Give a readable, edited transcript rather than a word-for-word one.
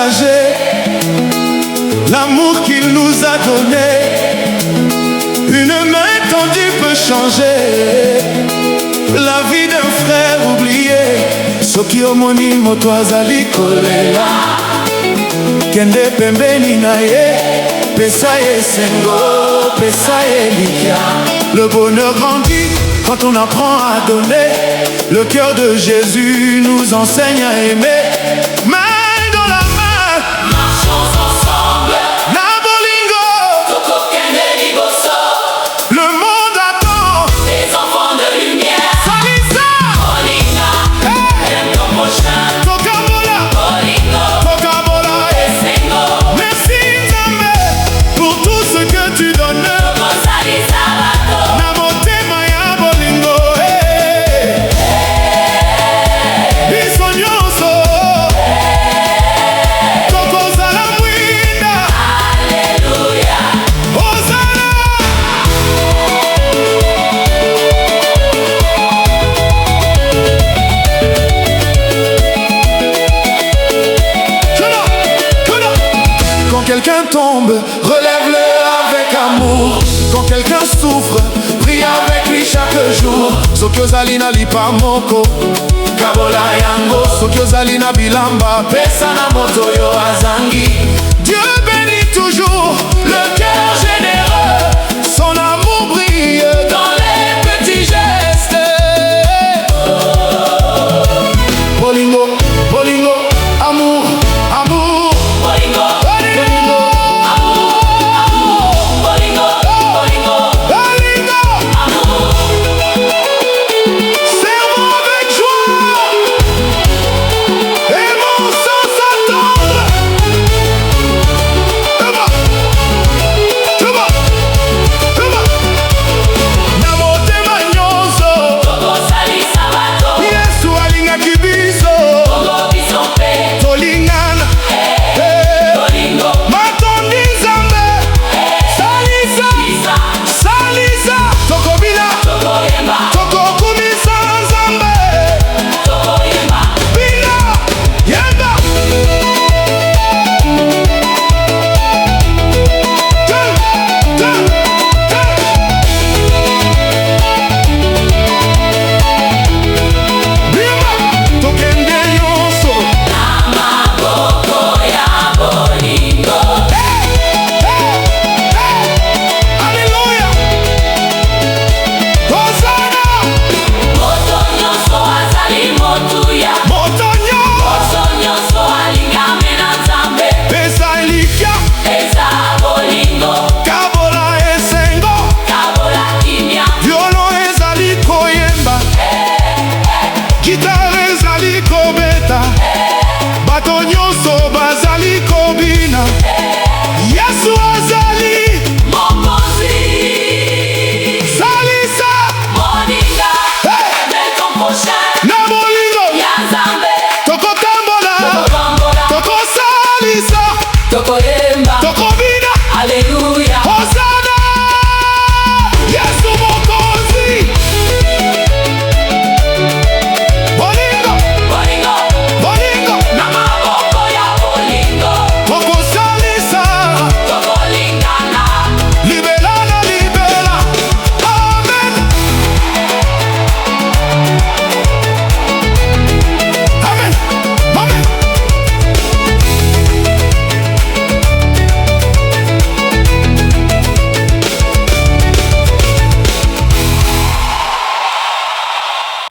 partager l'amour qu'il nous a donné. Une main tendue peut changer la vie d'un frère oublié. Soki omoni moto azali kolela, kende pembeni na ye, pesa ye sengo, pesa ye likia. Le bonheur grandit quand on apprend à donner. Le cœur de Jésus nous enseigne à aimer. Main dans la main, marchons ensemble. na bolingo, Toko kende liboso. le monde attend. Les enfants de lumière. Salisa, Bolinga, aime ton prochain. Tokabola, Bolingo, Tokabola, Sengo. merci Nzambe pour tout ce que tu donnes. Kozali sabato. Na motema ya bolingo, biso nyonso tokozala mwinda. Alléluia. Hosanna. Quand quelqu'un tombe, relève-le avec amour. Quand quelqu'un souffre, prie avec lui chaque jour. Soki ozali na lipa moko, kabola yango. Soki ozali na bilamba, pesa na moto yo azangi. Dieu bénit